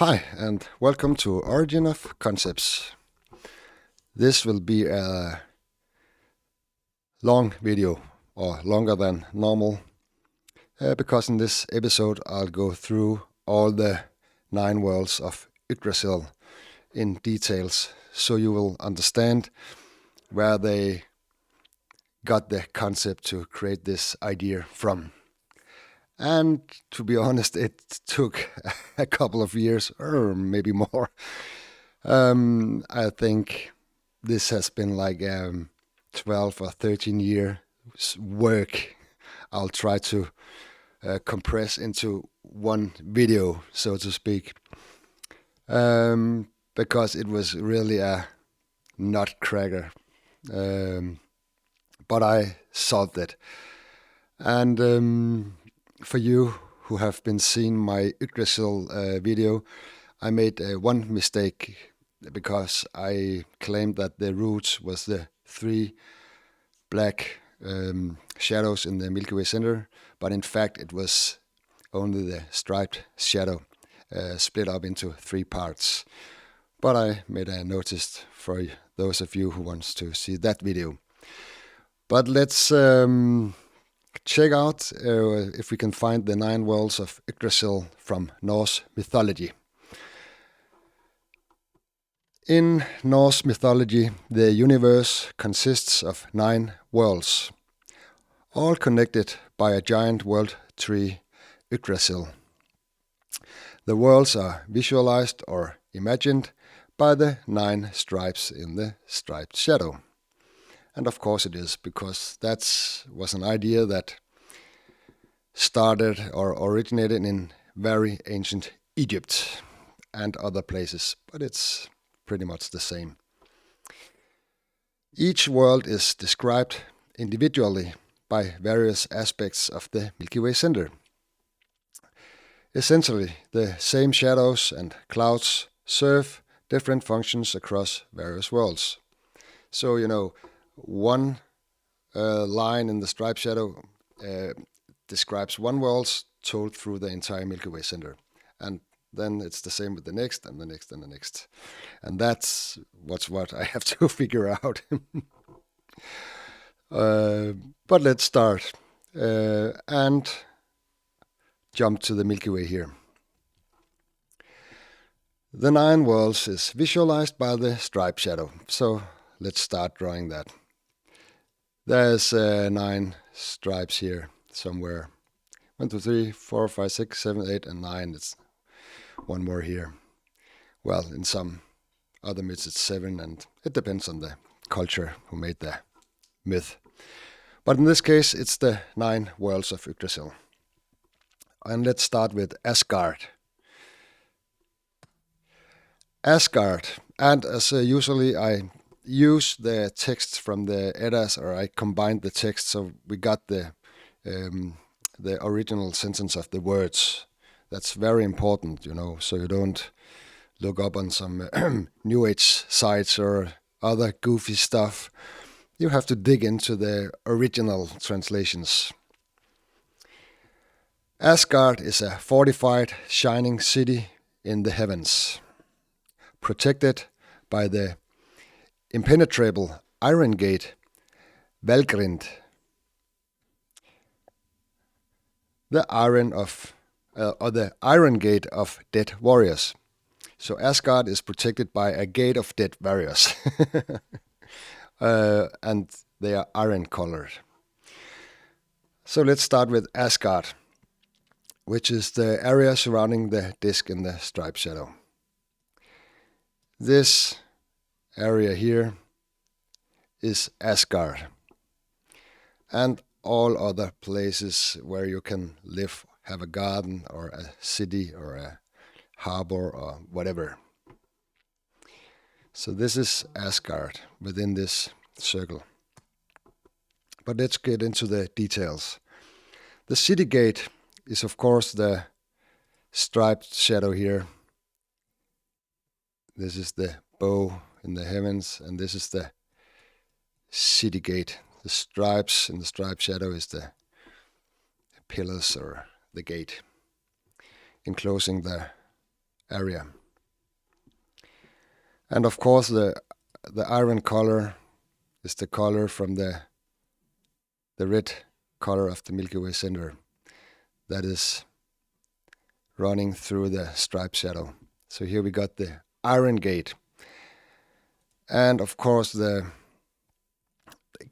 Hi, and welcome to Origin of Concepts. This will be a long video, or longer than normal, because in this episode I'll go through all the 9 worlds of Yggdrasil in details, so you will understand where they got the concept to create this idea from. And to be honest, it took a couple of years, or maybe more. I think this has been like 12 or 13 years work. I'll try to compress into one video, so to speak, because it was really a nutcracker. But I solved it. And for you who have been seeing my Yggdrasil video, I made one mistake because I claimed that the roots was the 3 black shadows in the Milky Way center, but in fact it was only the striped shadow split up into 3 parts. But I made a notice for those of you who wants to see that video. But let's check out if we can find the 9 worlds of Yggdrasil from Norse mythology. In Norse mythology, the universe consists of 9 worlds, all connected by a giant world tree, Yggdrasil. The worlds are visualized or imagined by the 9 stripes in the striped shadow. And of course it is, because that was an idea that started or originated in very ancient Egypt and other places, but it's pretty much the same. Each world is described individually by various aspects of the Milky Way center. Essentially, the same shadows and clouds serve different functions across various worlds. So, one line in the striped shadow describes one world told through the entire Milky Way center. And then it's the same with the next and the next and the next. And that's what I have to figure out. But let's start and jump to the Milky Way here. The 9 worlds is visualized by the striped shadow. So let's start drawing that. There's 9 stripes here somewhere. 1, 2, 3, 4, 5, 6, 7, 8, and 9. It's one more here. Well, in some other myths it's 7, and it depends on the culture who made the myth. But in this case, it's the 9 worlds of Yggdrasil. And let's start with Asgard. Asgard, and as usually I use the text from the Eddas, or I combined the text, so we got the original sentence of the words. That's very important, so you don't look up on some New Age sites or other goofy stuff. You have to dig into the original translations. Asgard is a fortified, shining city in the heavens, protected by the impenetrable iron gate, Valgrind. The iron gate of dead warriors. So Asgard is protected by a gate of dead warriors, and they are iron colored. So let's start with Asgard, which is the area surrounding the disk in the striped shadow. This area here is Asgard, and all other places where you can live, have a garden or a city or a harbor or whatever. So this is Asgard within this circle. But let's get into the details. The city gate is of course the striped shadow here. This is the bow in the heavens, and this is the city gate. The stripes in the striped shadow is the pillars or the gate, enclosing the area. And of course the iron color is the color from the red color of the Milky Way center that is running through the striped shadow. So here we got the iron gate. And of course the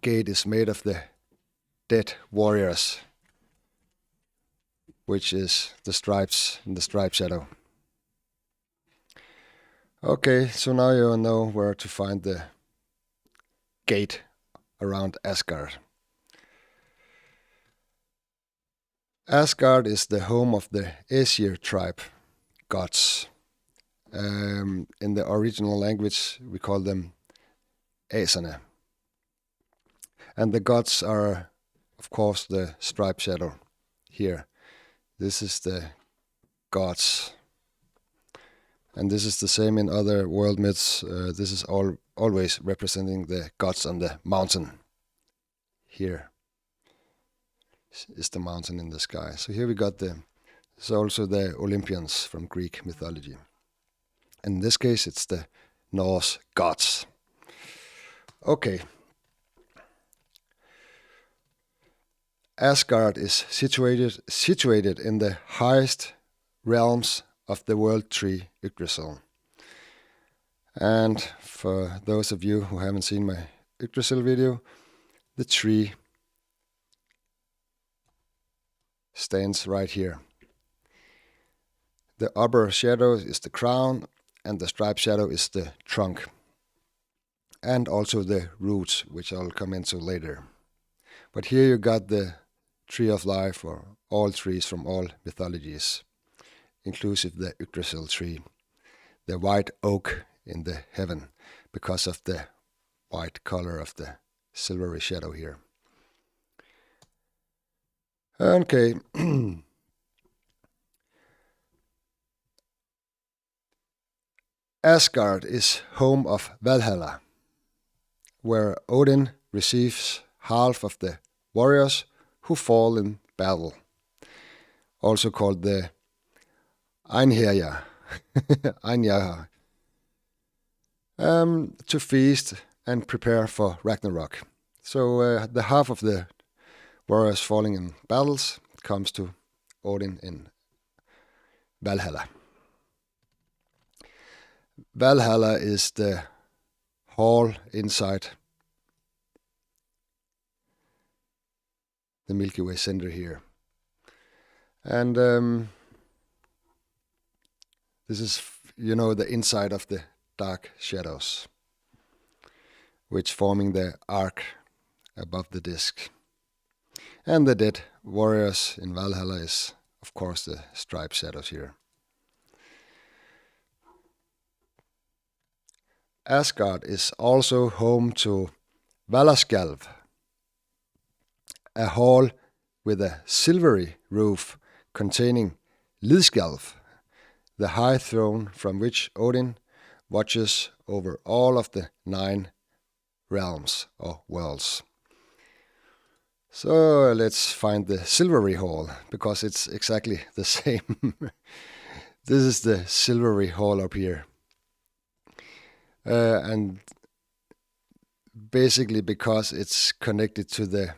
gate is made of the dead warriors, which is the stripes in the striped shadow. Okay, so now you know where to find the gate around Asgard. Asgard is the home of the Aesir tribe gods. In the original language, we call them Asane. And the gods are, of course, the striped shadow here. This is the gods. And this is the same in other world myths. This is always representing the gods on the mountain. Here is the mountain in the sky. So here we got it's also the Olympians from Greek mythology. In this case, it's the Norse gods. Okay. Asgard is situated in the highest realms of the world tree Yggdrasil. And for those of you who haven't seen my Yggdrasil video, the tree stands right here. The upper shadow is the crown, and the striped shadow is the trunk. And also the roots, which I'll come into later. But here you got the tree of life, or all trees from all mythologies, inclusive the Yggdrasil tree, the white oak in the heaven, because of the white color of the silvery shadow here. Okay. Asgard is home of Valhalla, where Odin receives half of the warriors who fall in battle, also called the Einherjar, Einherjar, to feast and prepare for Ragnarok. So the half of the warriors falling in battles comes to Odin in Valhalla. Valhalla is the hall inside the Milky Way center here. And this is, the inside of the dark shadows, which forming the arc above the disk. And the dead warriors in Valhalla is, of course, the striped shadows here. Asgard is also home to Valaskjalf, a hall with a silvery roof containing Lidskjalf, the high throne from which Odin watches over all of the 9 realms or worlds. So let's find the silvery hall, because it's exactly the same. This is the silvery hall up here. And basically because it's connected to the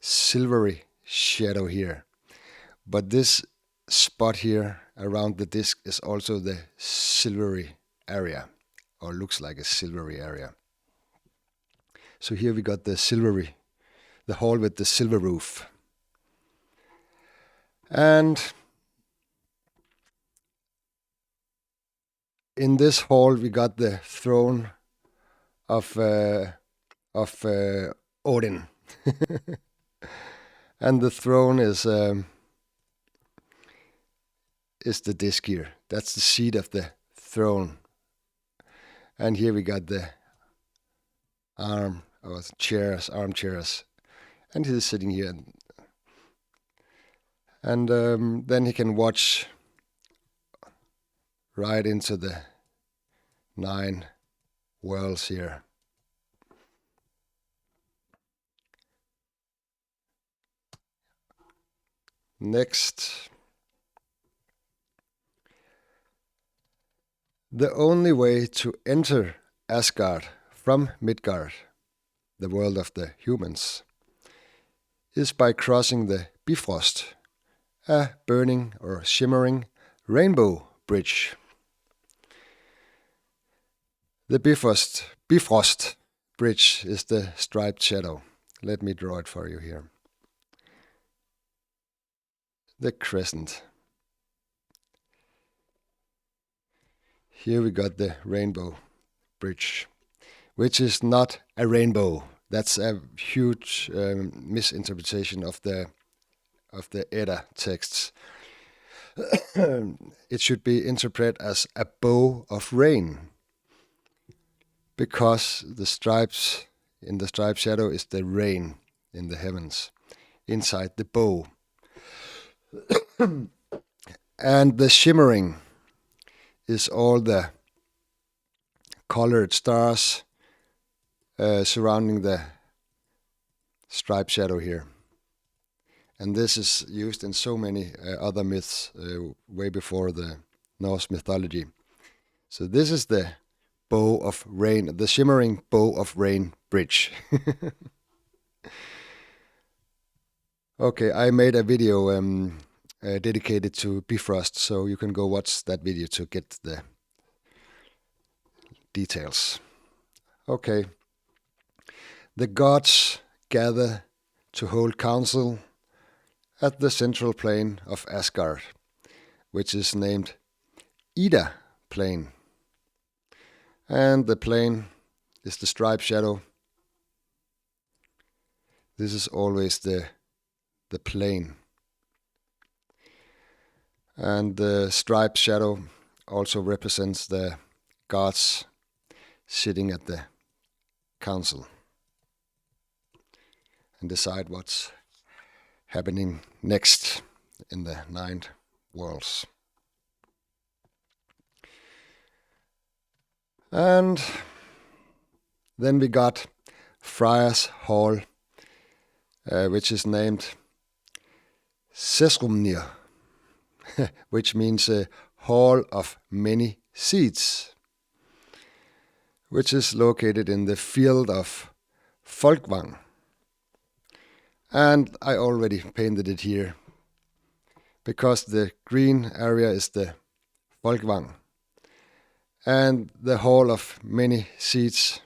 silvery shadow here. But this spot here around the disk is also the silvery area, or looks like a silvery area. So here we got the hall with the silver roof. And in this hall we got the throne of Odin. And the throne is the disc here. That's the seat of the throne. And here we got the armchairs. And he's sitting here. And then he can watch right into the 9 worlds here. Next. The only way to enter Asgard from Midgard, the world of the humans, is by crossing the Bifrost, a burning or shimmering rainbow bridge. The Bifrost bridge is the striped shadow. Let me draw it for you here. The crescent. Here we got the rainbow bridge, which is not a rainbow. That's a huge misinterpretation of the Edda texts. It should be interpreted as a bow of rain, because the stripes in the striped shadow is the rain in the heavens, inside the bow. And the shimmering is all the colored stars surrounding the striped shadow here. And this is used in so many other myths way before the Norse mythology. So this is the bow of rain, the shimmering bow of rain bridge. Okay, I made a video dedicated to Bifrost, so you can go watch that video to get the details. Okay. The gods gather to hold council at the central plain of Asgard, which is named Ida Plain. And the plain is the striped shadow. This is always the plain. And the striped shadow also represents the gods sitting at the council and decide what's happening next in the 9 worlds. And then we got Freya's Hall, which is named Sesrumnir, which means a hall of many seats, which is located in the field of Folkvang. And I already painted it here, because the green area is the Folkvang. And the hall of many seats,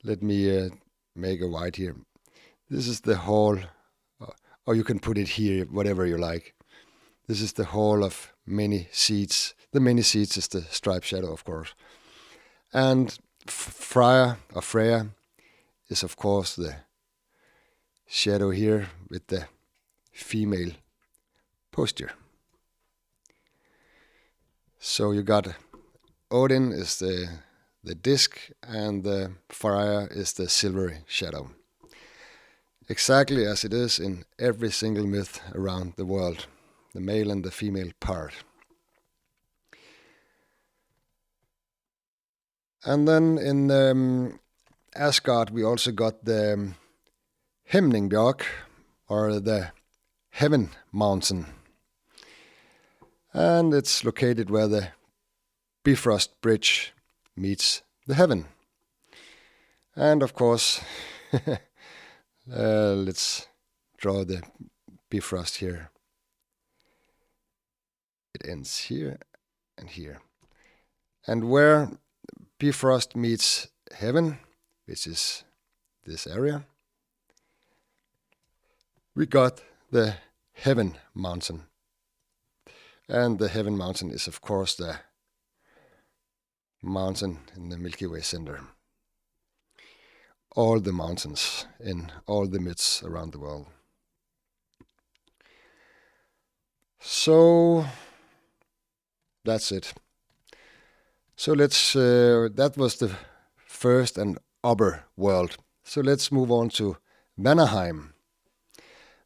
let me make a white here. This is the hall, or you can put it here, whatever you like. This is the hall of many seats. The many seats is the striped shadow, of course. And Freya is, of course, the shadow here with the female posture. So you got Odin is the disc, and the Freya is the silvery shadow. Exactly as it is in every single myth around the world, the male and the female part. And then in Asgard we also got the Hemningbjörk, or the Heaven Mountain. And it's located where the Bifrost Bridge meets the heaven. And of course, let's draw the Bifrost here. It ends here and here. And where Bifrost meets heaven, which is this area, we got the Heaven Mountain. And the Heaven Mountain is, of course, the mountain in the Milky Way center. All the mountains in all the myths around the world. So that's it. So let's that was the first and upper world. So let's move on to Vanaheim.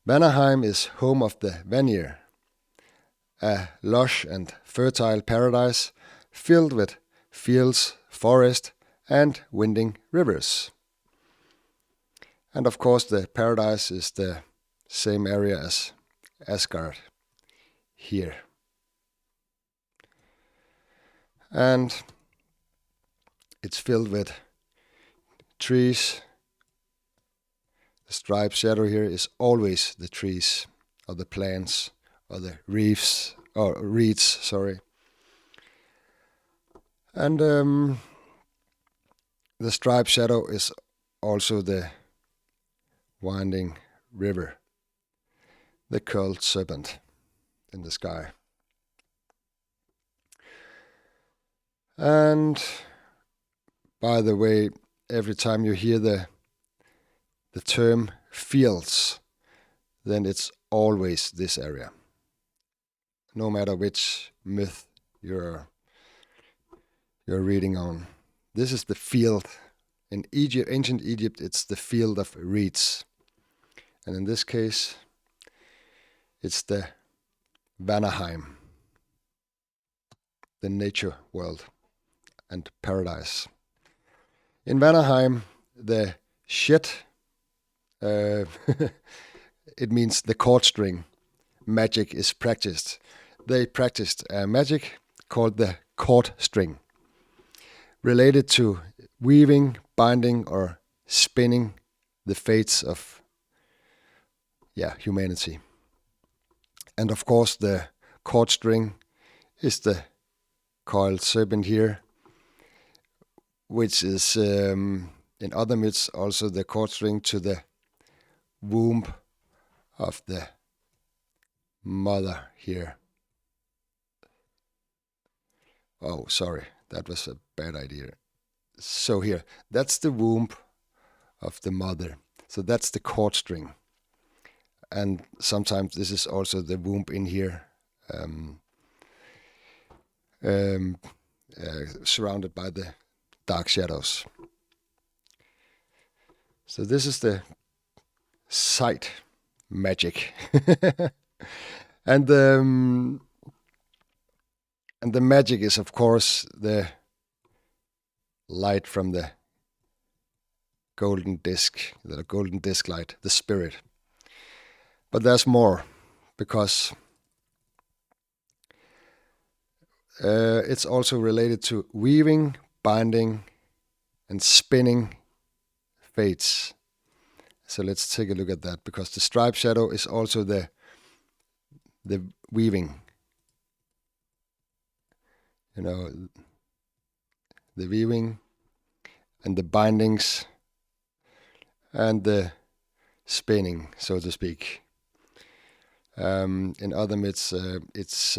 Vanaheim is home of the Vanir, a lush and fertile paradise filled with fields, forest, and winding rivers. And of course the paradise is the same area as Asgard here. And it's filled with trees. The striped shadow here is always the trees or the plants or the reeds, sorry. And the striped shadow is also the winding river, the curled serpent in the sky. And by the way, every time you hear the term fields, then it's always this area. No matter which myth you're reading on. This is the field. In Egypt, ancient Egypt, it's the field of reeds. And in this case, it's the Vanaheim, the nature world and paradise. In Vanaheim, the shit, it means the chord string, magic is practiced. They practiced magic called the chord string, related to weaving, binding, or spinning the fates of humanity. And of course, the chord string is the coiled serpent here, which is in other myths also the chord string to the womb of the mother here. Oh, sorry, that was a bad idea. So here, that's the womb of the mother. So that's the chord string. And sometimes this is also the womb in here, surrounded by the dark shadows. So this is the sight magic. And the magic is, of course, the light from the golden disc light, the spirit. But there's more, because it's also related to weaving, binding, and spinning fates. So let's take a look at that, because the striped shadow is also the weaving. You know, the weaving and the bindings and the spinning, so to speak. In other myths, it's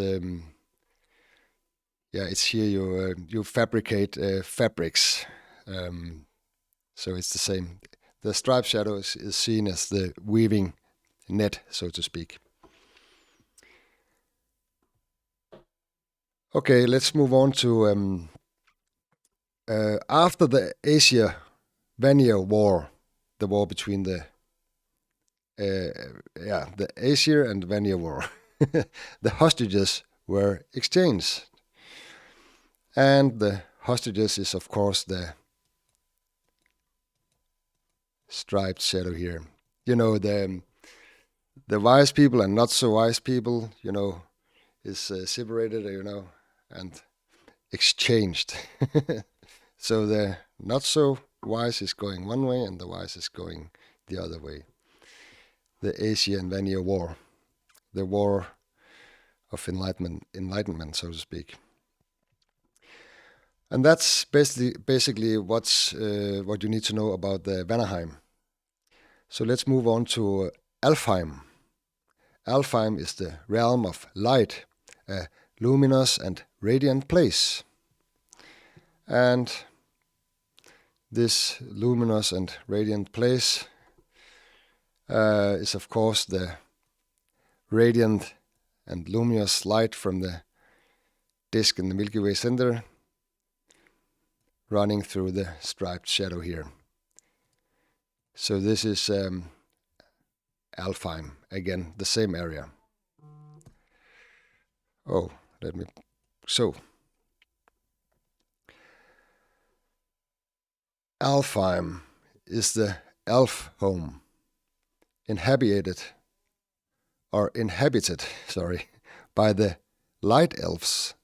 here you fabricate fabrics. So it's the same. The striped shadow is seen as the weaving net, so to speak. Okay, let's move on to after the Asia-Vanir War, the war between the Asia and Vanir War, the hostages were exchanged, and the hostages is of course the striped shadow here. You know, the wise people and not so wise people, you know, is separated, you know, and exchanged. So the not so wise is going one way and the wise is going the other way. The Asia and Vanir War, the war of enlightenment, so to speak. And that's basically what you need to know about the Vanaheim. So let's move on to Alfheim. Alfheim is the realm of light, a luminous and radiant place. And this luminous and radiant place is of course the radiant and luminous light from the disk in the Milky Way center, running through the striped shadow here. So this is Alfheim, again, the same area. Alfheim is the elf home, inhabited by the light elves,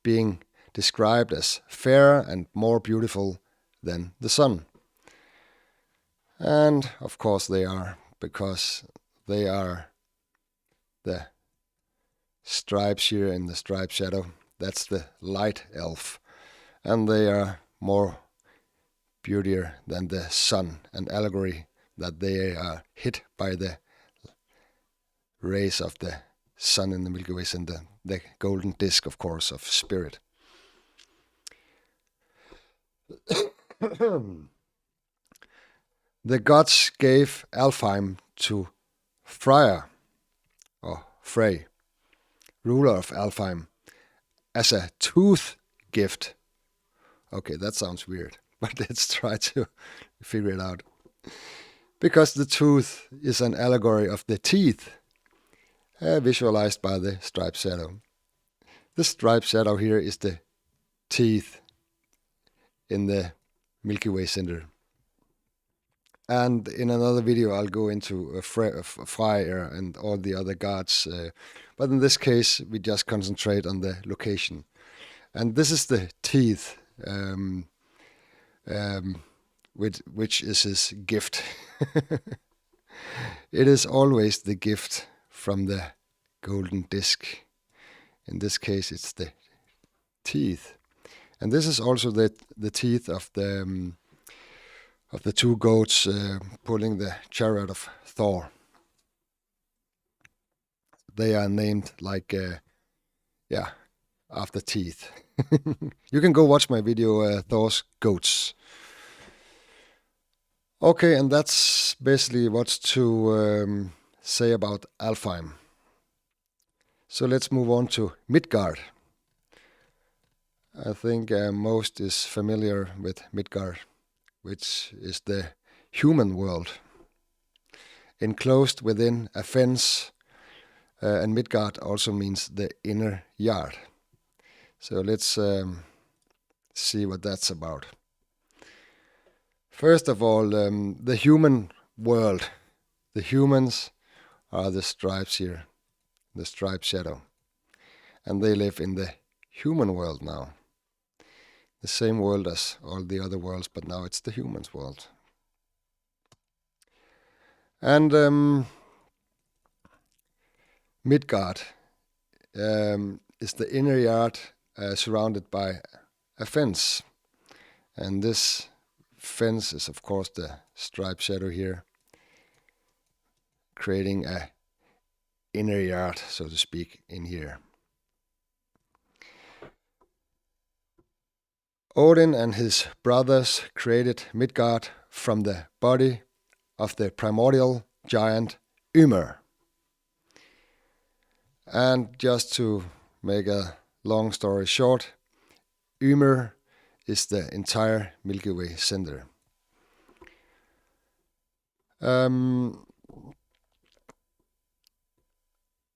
being described as fairer and more beautiful than the sun. And of course they are, because they are the stripes here in the stripe shadow. That's the light elf. And they are more beautier than the sun, an allegory that they are hit by the rays of the sun in the Milky Way and the golden disk, of course, of spirit. The gods gave Alfheim to Freya, or Frey, ruler of Alfheim, as a tooth gift. Okay, that sounds weird, but let's try to figure it out. Because the tooth is an allegory of the teeth, visualized by the striped shadow. The striped shadow here is the teeth in the Milky Way center. And in another video, I'll go into Freya and all the other gods. But in this case, we just concentrate on the location. And this is the teeth, which is his gift. It is always the gift from the golden disc. In this case, it's the teeth. And this is also the teeth of the two goats pulling the chariot of Thor. They are named like, after teeth. You can go watch my video, Thor's Goats. Okay, and that's basically what's to say about Alfheim. So let's move on to Midgard. I think most is familiar with Midgard, which is the human world, enclosed within a fence, and Midgard also means the inner yard. So let's see what that's about. First of all, the human world. The humans are the stripes here, the striped shadow. And they live in the human world now. The same world as all the other worlds, but now it's the humans' world. And Midgard is the inner yard surrounded by a fence. And this fence is, of course, the striped shadow here, creating a inner yard, so to speak, in here. Odin and his brothers created Midgard from the body of the primordial giant Ymer. And just to make a long story short, Ymer is the entire Milky Way center. And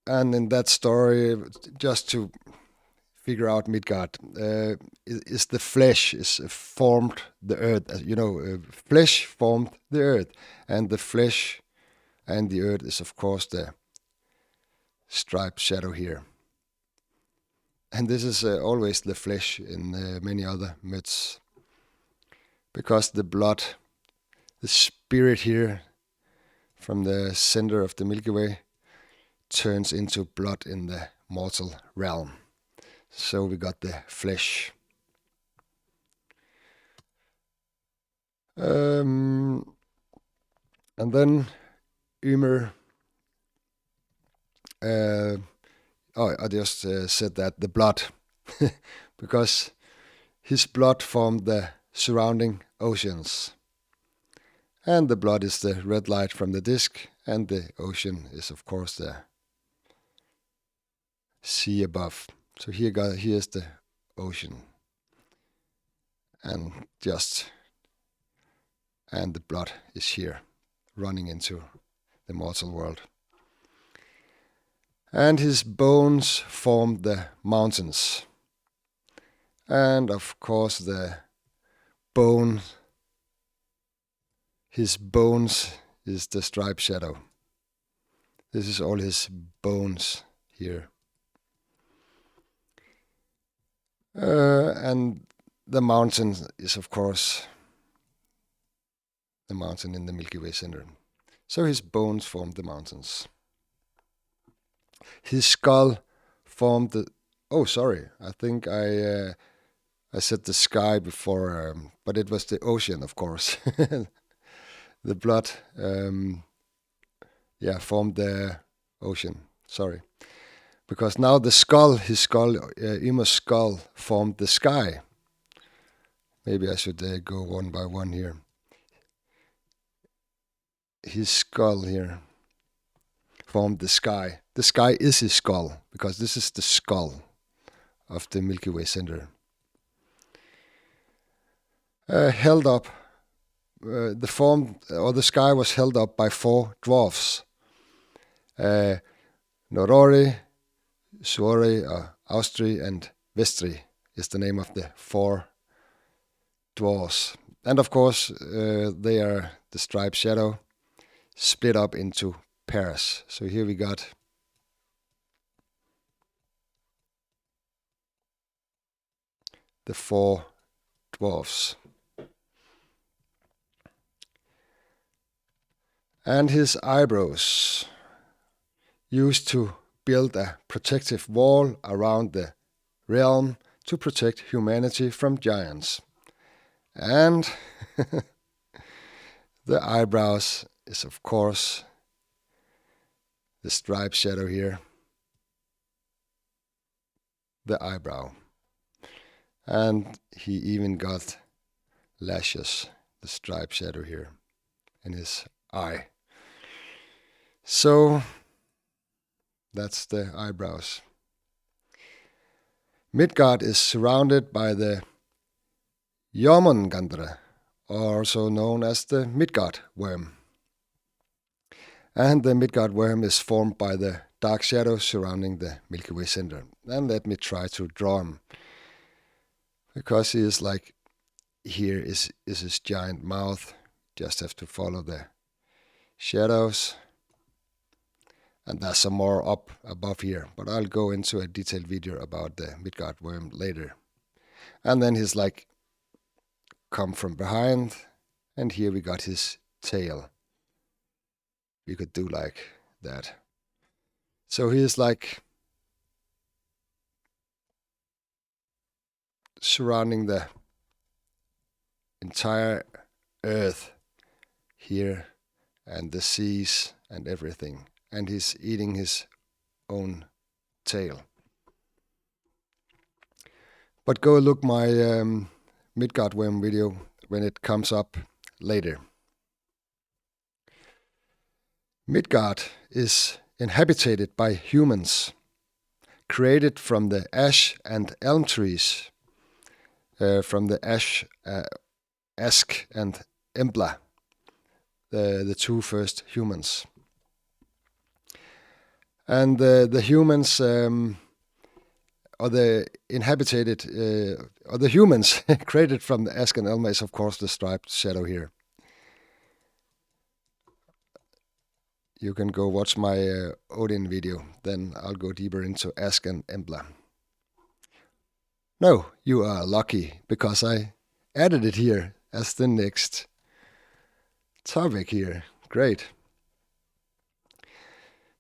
in that story, just to figure out Midgard, is the flesh is formed the earth. Flesh formed the earth, and the flesh and the earth is, of course, the striped shadow here. And this is always the flesh in many other myths, because the blood, the spirit here from the center of the Milky Way, turns into blood in the mortal realm. So we got the flesh. And then Ymer, I just said that, the blood, because his blood formed the surrounding oceans. And the blood is the red light from the disk, and the ocean is, of course, the sea above. So here's the ocean, and the blood is here, running into the mortal world. And his bones formed the mountains. And of course his bones is the striped shadow. This is all his bones here. And the mountain is, of course, the mountain in the Milky Way center. So his bones formed the mountains. His skull formed the... Oh, sorry. I think I said the sky before, but it was the ocean, of course. The blood, formed the ocean. Sorry. Because now the skull, his skull, Ymer's skull, formed the sky. Maybe I should go one by one here. His skull here formed the sky. The sky is his skull, because this is the skull of the Milky Way center. Held up, the sky was held up by 4 dwarfs. Norori, Suori, Austri, and Vestri is the name of the 4 dwarfs. And of course, they are the striped shadow split up into pairs. So here we got the 4 dwarfs. And his eyebrows, used to build a protective wall around the realm to protect humanity from giants. And the eyebrows is, of course, the striped shadow here. The eyebrow. And he even got lashes, the striped shadow here, in his eye. So that's the eyebrows. Midgard is surrounded by the Jormungandr, also known as the Midgard worm. And the Midgard worm is formed by the dark shadow surrounding the Milky Way center. And let me try to draw him. Because he is like, here is his giant mouth. Just have to follow the shadows. And there's some more up above here, but I'll go into a detailed video about the Midgard worm later. And then he's like, come from behind, and here we got his tail. We could do like that. So he's like surrounding the entire earth here, and the seas and everything. And he's eating his own tail. But go look my Midgard worm video when it comes up later. Midgard is inhabited by humans, created from the ash and elm trees, from the Ask and Embla, the 2 first humans. And the humans, or the inhabited, or the humans created from the Ask and Elma is, of course, the striped shadow here. You can go watch my Odin video, then I'll go deeper into Ask and Embla. No, you are lucky, because I added it here as the next topic here. Great.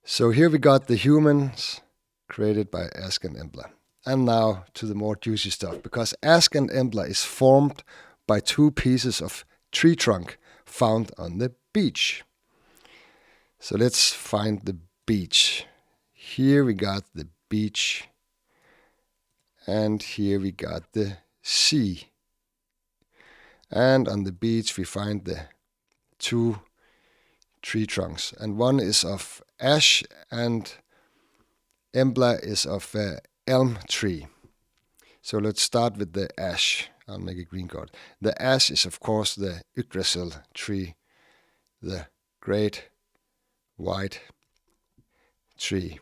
So here we got the humans created by Ask and Embla. And now to the more juicy stuff, because Ask and Embla is formed by 2 pieces of tree trunk found on the beach. So let's find the beach. Here we got the beach, and here we got the sea. And on the beach we find the 2 tree trunks, and one is of ash and Embla is of elm tree. So let's start with the ash. I'll make a green card. The ash is, of course, the Yggdrasil tree, the great white tree.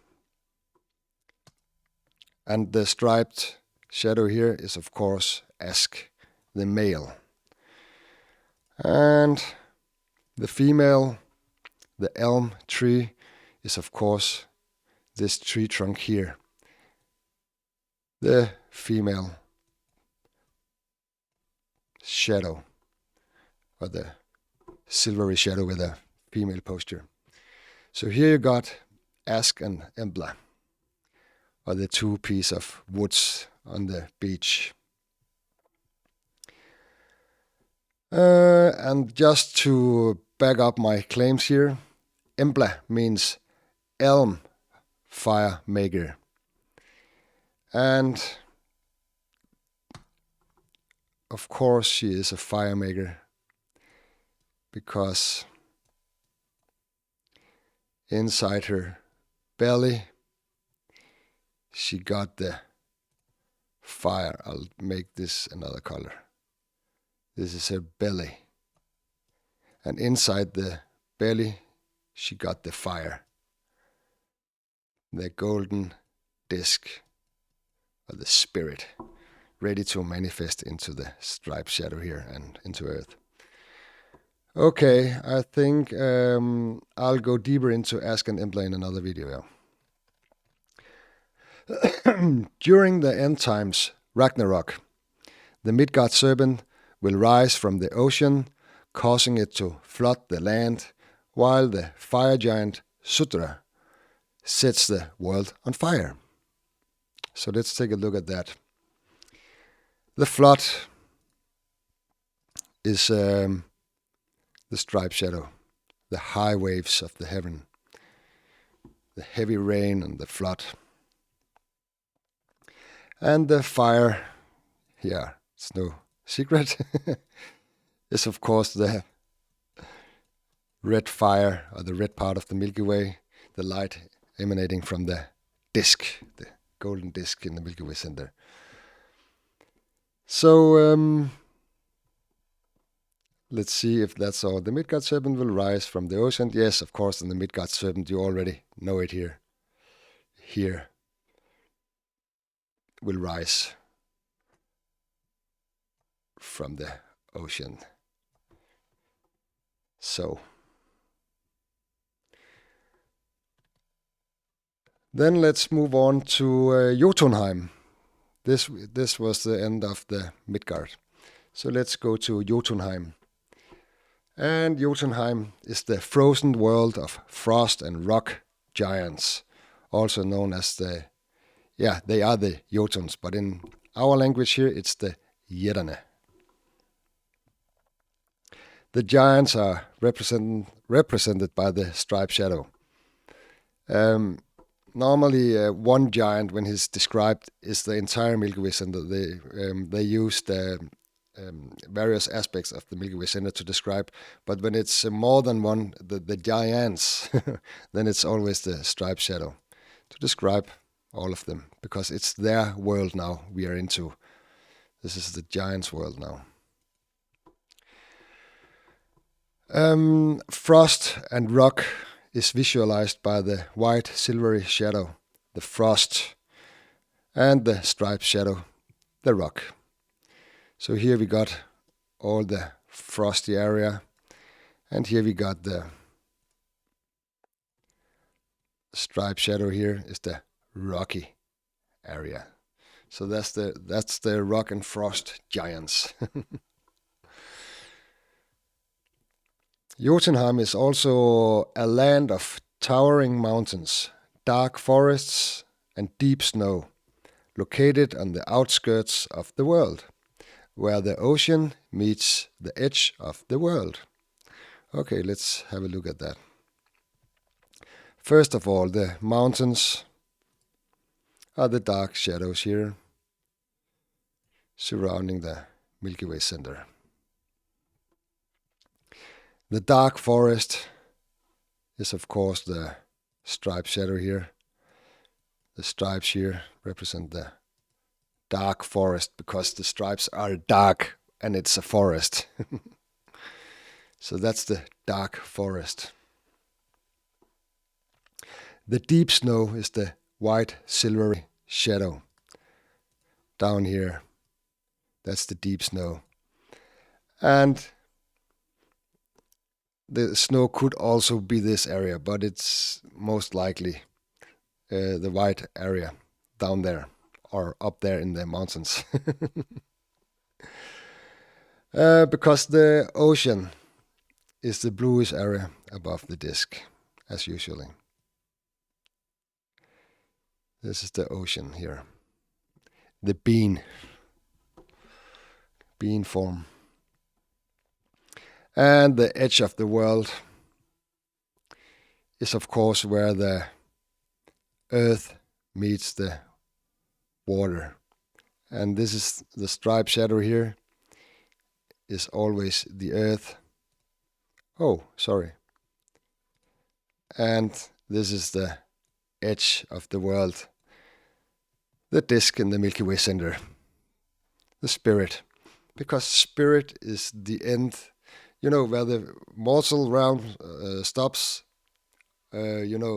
And the striped shadow here is, of course, Ask, the male. And the female, the elm tree, is, of course, this tree trunk here, the female shadow, or the silvery shadow with a female posture. So here you got Ask and Embla, or the two pieces of woods on the beach. And just to back up my claims here, Embla means elm fire maker. And of course she is a fire maker, because inside her belly she got the fire. I'll make this another color. This is her belly. And inside the belly she got the fire. The golden disc, or the spirit, ready to manifest into the striped shadow here and into Earth. Okay, I think I'll go deeper into Ask and Embla in another video. During the end times, Ragnarok, the Midgard serpent will rise from the ocean, causing it to flood the land, while the fire giant Sudra sets the world on fire. So let's take a look at that. The flood is the striped shadow, the high waves of the heaven, the heavy rain and the flood. And the fire, yeah, it's no secret, is of course the red fire, or the red part of the Milky Way, the light emanating from the disk, the golden disk in the Milky Way center. So let's see if that's all. The Midgard serpent will rise from the ocean. Yes, of course, and the Midgard serpent, you already know it here. Here will rise from the ocean. So then let's move on to Jotunheim. This was the end of the Midgard. So let's go to Jotunheim. And Jotunheim is the frozen world of frost and rock giants, also known as they are the Jotuns, but in our language here it's the Jederne. The giants are represented by the striped shadow. Normally, one giant, when he's described, is the entire Milky Way center. They use the various aspects of the Milky Way center to describe, but when it's more than one, the giants, then it's always the striped shadow to describe all of them, because it's their world now we are into. This is the giants' world now. Frost and rock is visualized by the white silvery shadow, the frost, and the striped shadow, the rock. So here we got all the frosty area, and here we got the striped shadow. Here is the rocky area. So that's the rock and frost giants. Jotunheim is also a land of towering mountains, dark forests, and deep snow, located on the outskirts of the world, where the ocean meets the edge of the world. Okay, let's have a look at that. First of all, the mountains are the dark shadows here, surrounding the Milky Way center. The dark forest is of course the striped shadow here. The stripes here represent the dark forest, because the stripes are dark and it's a forest. So that's the dark forest. The deep snow is the white silvery shadow. Down here, that's the deep snow. And the snow could also be this area, but it's most likely the white area down there, or up there in the mountains. Because the ocean is the bluish area above the disk, as usually. This is the ocean here. The bean form. And the edge of the world is of course where the earth meets the water. And this is the striped shadow here, is always the earth. Oh, sorry. And this is the edge of the world, the disk in the Milky Way center, the spirit. Because spirit is the end, where the mortal realm stops,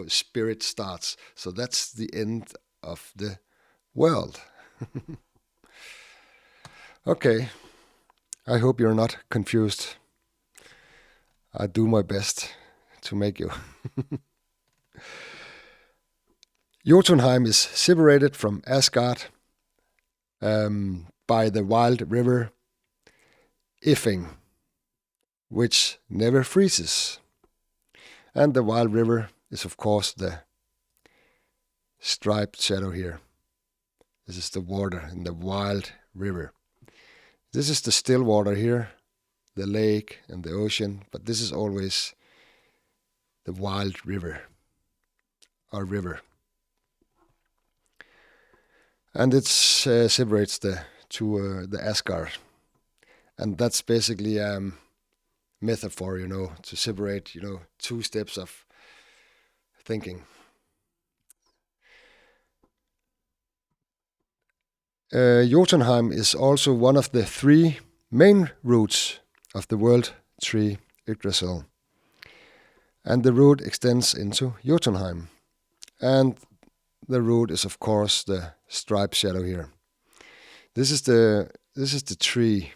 spirit starts. So that's the end of the world. Okay, I hope you're not confused. I do my best to make you. Jotunheim is separated from Asgard by the wild river Ifing, which never freezes. And the wild river is of course the striped shadow here. This is the water in the wild river. This is the still water here, the lake and the ocean, but this is always the wild river, or river. And it separates the Asgard. And that's basically a metaphor, to separate, two steps of thinking. Jotunheim is also one of the three main roots of the world tree Yggdrasil. And the root extends into Jotunheim. And the root is of course the striped shadow here. This is the tree.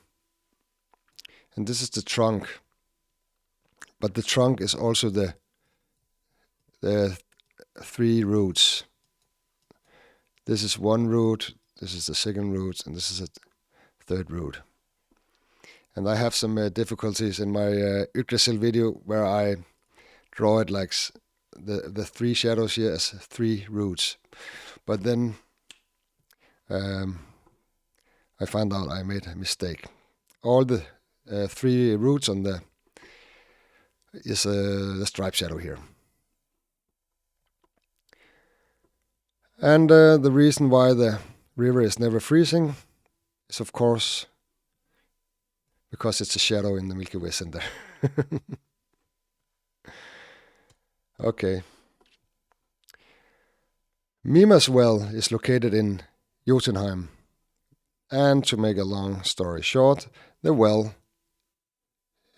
And this is the trunk. But the trunk is also the three roots. This is one root, this is the second root, and this is a third root. And I have some difficulties in my Yggdrasil video where I draw it like the three shadows here as three roots. But then I found out I made a mistake. All the three roots on is the striped shadow here. And the reason why the river is never freezing is of course because it's a shadow in the Milky Way center. Okay. Mima's well is located in Jotunheim. And to make a long story short, the well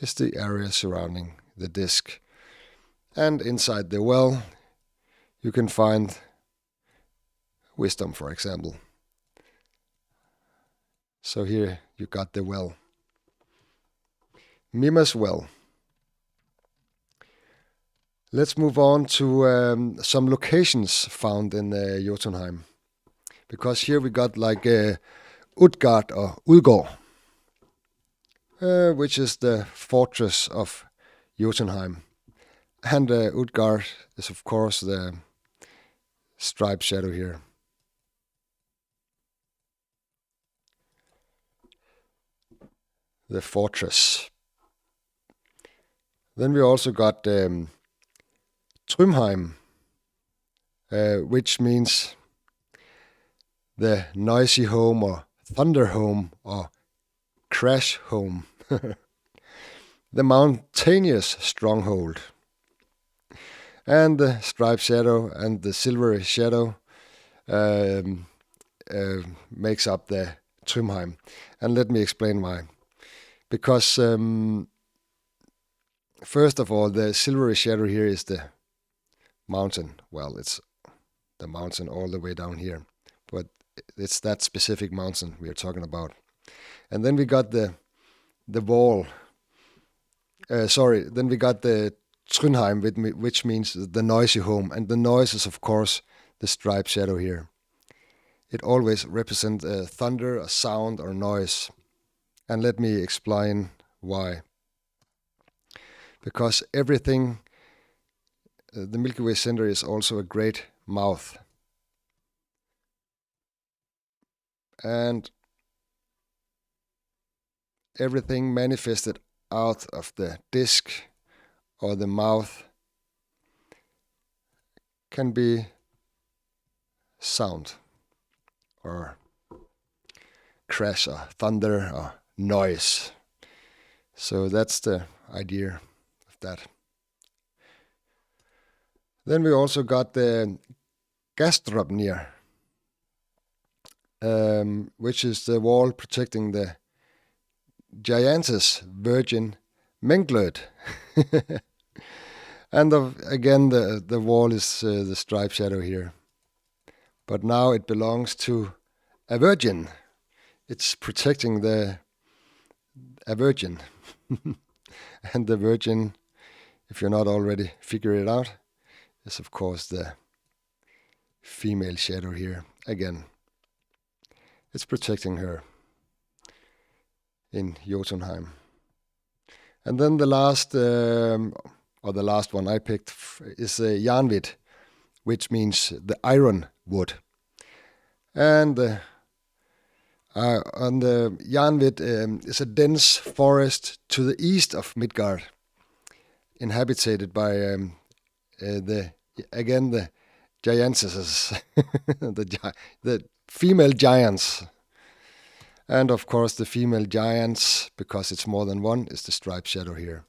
is the area surrounding the disk. And inside the well, you can find wisdom, for example. So here you got the well. Mima's well. Let's move on to some locations found in Jotunheim. Because here we got like Utgard or Udgård, which is the fortress of Jotunheim. And Utgard is of course the striped shadow here. The fortress. Then we also got Trymheim, which means the noisy home or thunder home or crash home. The mountainous stronghold. And the striped shadow and the silvery shadow makes up the Trymheim. And let me explain why. Because first of all, the silvery shadow here is the mountain. Well, it's the mountain all the way down here. But it's that specific mountain we are talking about. And then we got the wall. Then we got the Trondheim, which means the noisy home. And the noise is, of course, the striped shadow here. It always represents thunder, a sound, or noise. And let me explain why. Because everything, the Milky Way center is also a great mouth. And everything manifested out of the disk or the mouth can be sound or crash or thunder or noise. So that's the idea of that. Then we also got the Gastropnir, which is the wall protecting the giantess virgin Menglød. And again, the wall is the striped shadow here. But now it belongs to a virgin. It's protecting a virgin. And the virgin, if you're not already figured it out, is of course the female shadow here. Again, it's protecting her in Jotunheim. And then the last, or the last one I picked is Jarnvid, which means the iron wood. And on the Jarnvid is a dense forest to the east of Midgard, inhabited by the giantesses, the female giants. And of course the female giants, because it's more than one, is the striped shadow here.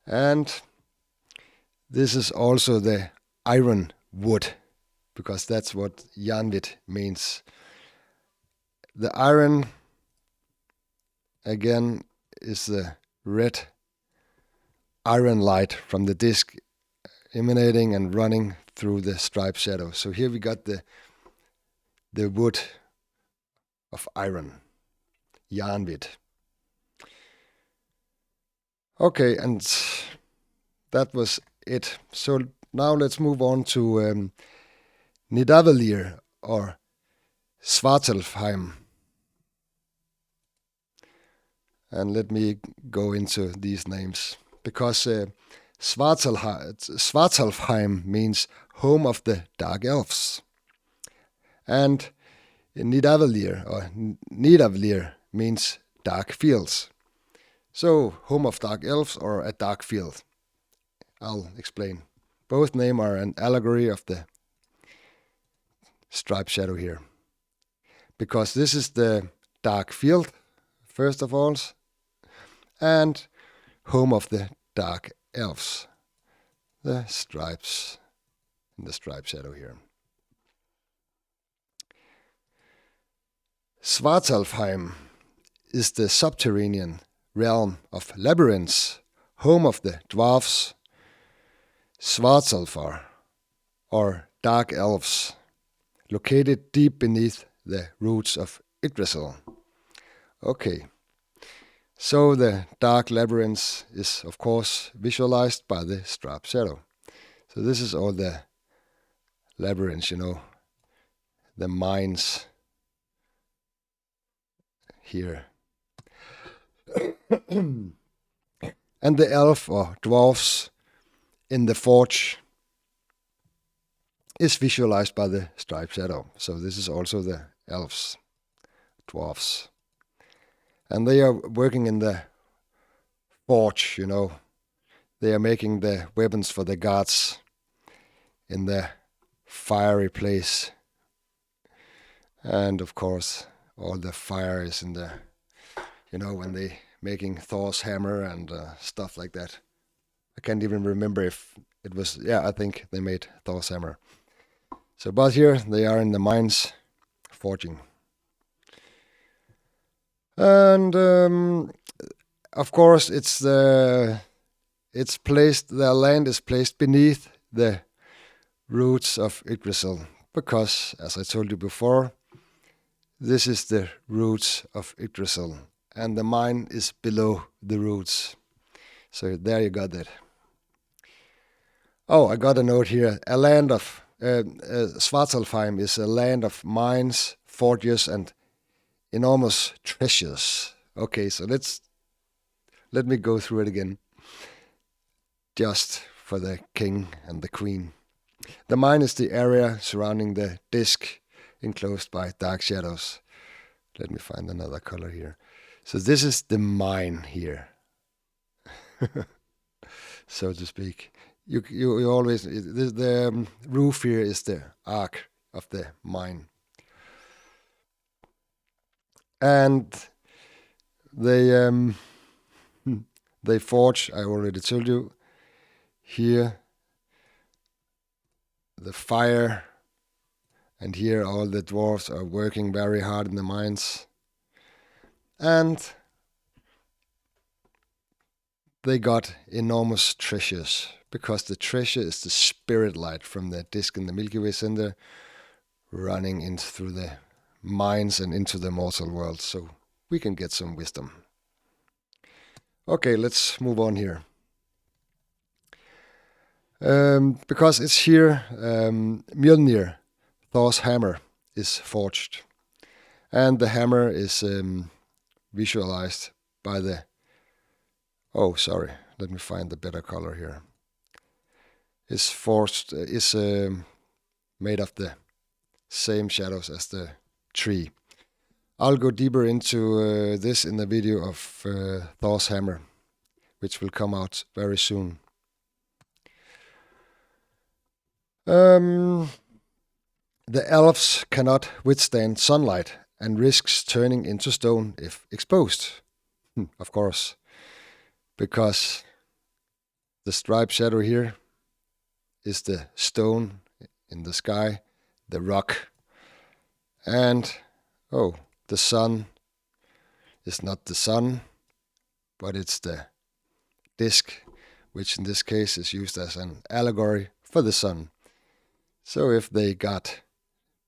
And this is also the iron wood, because that's what Jarnvid means. The iron, again, is the red iron light from the disk emanating and running through the striped shadow. So here we got the wood of iron, Jarnvid. Okay, and that was it. So now let's move on to Nidavellir or Svartalfheim. And let me go into these names, because Svartalfheim means home of the dark elves. And Nidavellir means dark fields. So, home of dark elves or a dark field. I'll explain. Both names are an allegory of the striped shadow here. Because this is the dark field, first of all, and home of the dark elves. The stripes in the striped shadow here. Svartalfheim is the subterranean realm of labyrinths, home of the dwarfs, Svartalfar, or dark elves, located deep beneath the roots of Yggdrasil. Okay, so the dark labyrinth is of course visualized by the striped shadow. So this is all the labyrinths, the mines here. And the elf or dwarfs in the forge is visualized by the striped shadow. So this is also the elves, dwarfs. And they are working in the forge, They are making the weapons for the gods in the fiery place. And of course, all the fire is in the, when they making Thor's hammer and stuff like that. I can't even remember if it was, I think they made Thor's hammer. So, but here they are in the mines forging. And of course, the land is placed beneath the roots of Yggdrasil, because, as I told you before, this is the roots of Yggdrasil, and the mine is below the roots. So there you got it. Oh, I got a note here. A land of Svartalfheim is a land of mines, forges, and enormous treasures. Okay, so let me go through it again, just for the king and the queen. The mine is the area surrounding the disk enclosed by dark shadows. Let me find another color here. So this is the mine here, so to speak. You always, the roof here is the arc of the mine. And they they forge, I already told you, here the fire, and here all the dwarves are working very hard in the mines. And they got enormous treasures, because the treasure is the spirit light from the disk in the Milky Way center running in through the mines and into the mortal world, so we can get some wisdom. Okay, let's move on here. Because it's here, Mjolnir, Thor's hammer, is forged. And the hammer is visualized by the... Oh, sorry, let me find the better color here. Is forged, is made of the same shadows as the tree. I'll go deeper into this in the video of Thor's hammer, which will come out very soon. The elves cannot withstand sunlight and risks turning into stone if exposed. Of course, because the striped shadow here is the stone in the sky, the rock, and the sun is not the sun, but it's the disk, which in this case is used as an allegory for the sun. So if they got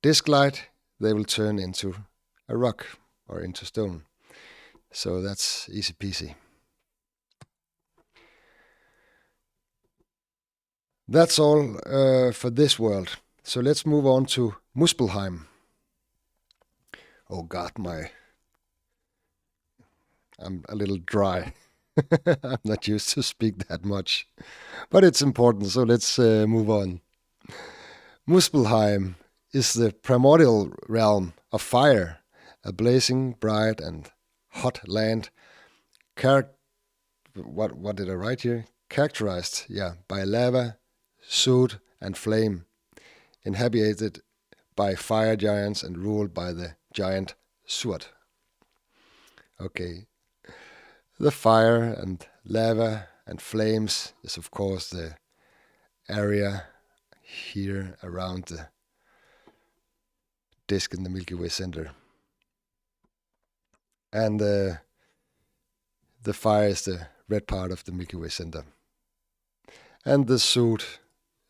disk light, they will turn into a rock or into stone. So that's easy peasy. That's all for this world. So let's move on to Muspelheim. Oh God, I'm a little dry. I'm not used to speak that much, but it's important, so let's move on. Muspelheim is the primordial realm of fire, a blazing, bright, and hot land. What did I write here? Characterized, by lava, soot, and flame, inhabited by fire giants and ruled by the giant Sword. Okay. The fire and lava and flames is of course the area here around the disk in the Milky Way center. And the fire is the red part of the Milky Way center. And the soot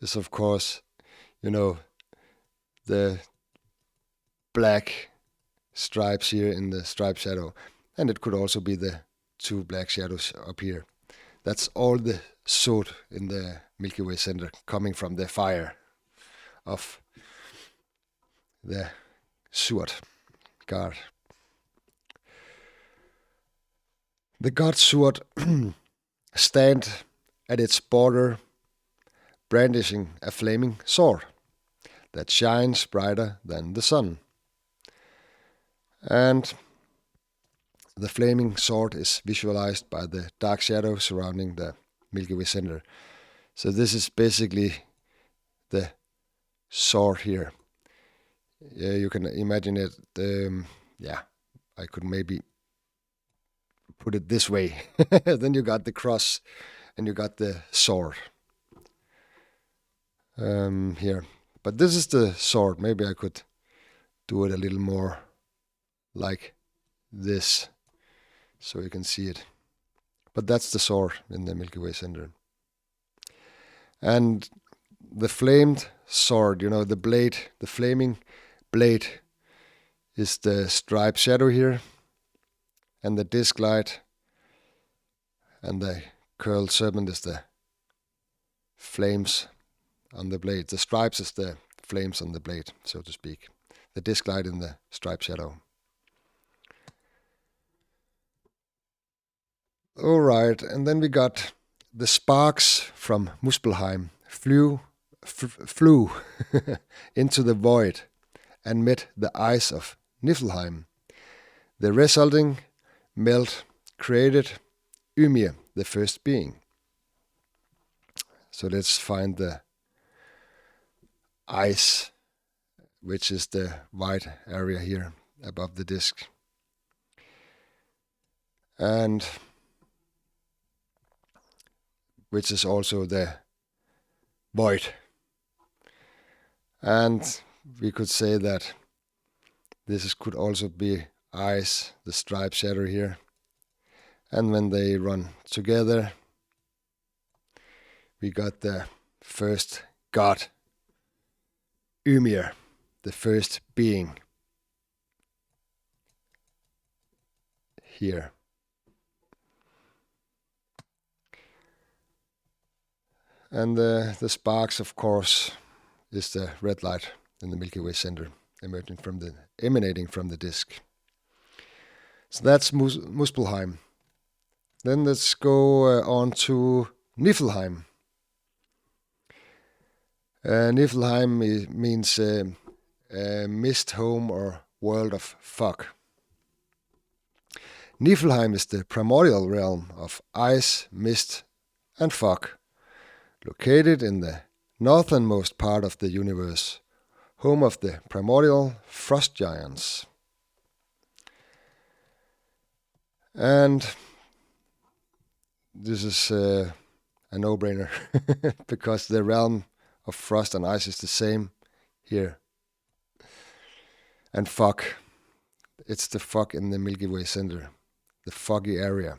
is of course, the black stripes here in the stripe shadow. And it could also be the two black shadows up here. That's all the soot in the Milky Way center coming from the fire of the Sword god. The god Sword stand at its border, brandishing a flaming sword that shines brighter than the sun. And the flaming sword is visualized by the dark shadow surrounding the Milky Way center. So this is basically the sword here. You can imagine it. I could maybe put it this way. Then you got the cross and you got the sword here. But this is the sword. Maybe I could do it a little more like this so you can see it. But that's the sword in the Milky Way center. And the flamed sword, the blade, the flaming blade is the striped shadow here, and the disk light and the curled serpent is the flames on the blade. The stripes is the flames on the blade, so to speak. The disk light in the striped shadow. All right, and then we got the sparks from Muspelheim flew into the void and met the eyes of Niflheim. The resulting melt created Ymir, the first being. So let's find the ice, which is the white area here above the disk. And which is also the void. And we could say that could also be ice, the striped shadow here. And when they run together, we got the first god, Ymir, the first being here. And the sparks, of course, is the red light in the Milky Way center, emanating from the disk. So that's Muspelheim. Then let's go on to Niflheim. Niflheim means mist home or world of fog. Niflheim is the primordial realm of ice, mist, and fog, located in the northernmost part of the universe, home of the primordial frost giants. And this is a no-brainer because the realm of frost and ice is the same here. And fog, it's the fog in the Milky Way center, the foggy area,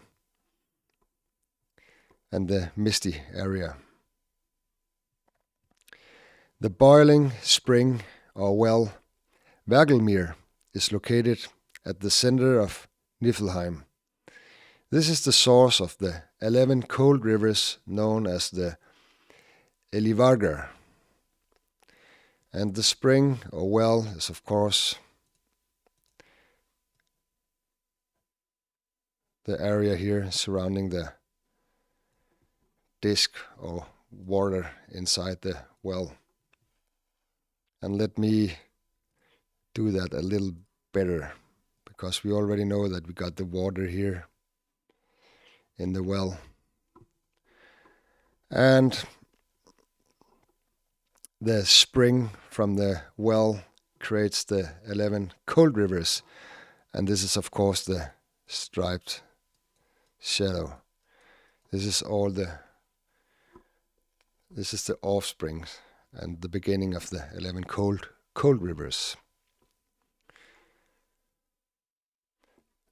and the misty area. The boiling spring or well, Hvergelmir, is located at the center of Niflheim. This is the source of the 11 cold rivers known as the Elivarger. And the spring or well is, of course, the area here surrounding the disk or water inside the well. And let me do that a little better, because we already know that we got the water here in the well. And the spring from the well creates the 11 cold rivers. And this is, of course, the striped shadow. This is the offspring and the beginning of the 11 cold rivers.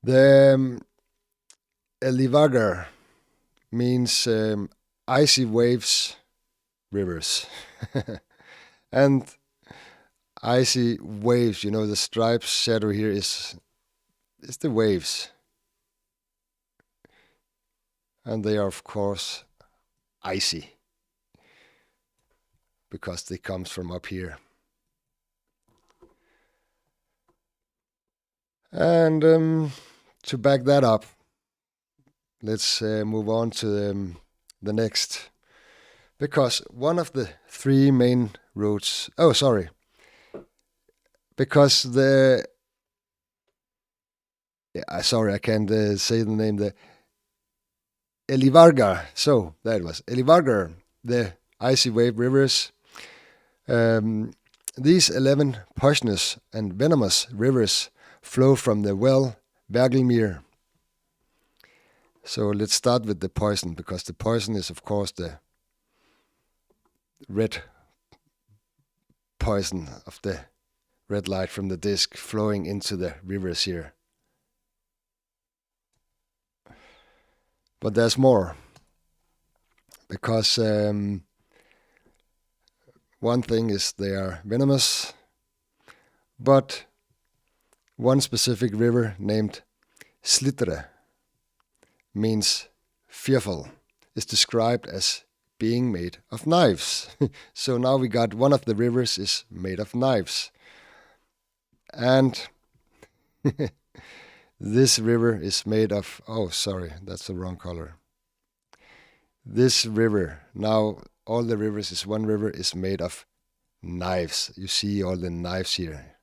The Elivagar means icy waves, rivers. And icy waves, the striped shadow here is the waves. And they are, of course, icy, because they comes from up here. And to back that up, let's move on to the next. Because one of the three main routes... Oh, sorry. Because sorry, I can't say the name. The Elivargar. So, that was Elivargar, the icy wave rivers. These 11 poisonous and venomous rivers flow from the well Hvergelmir. So let's start with the poison, because the poison is, of course, the red poison of the red light from the disk flowing into the rivers here. But there's more, because one thing is they are venomous, but one specific river named Slitre means fearful, is described as being made of knives. So now we got one of the rivers is made of knives. And This river is made of, oh, sorry, that's the wrong color. This river, now all the rivers is one river, is made of knives. You see all the knives here,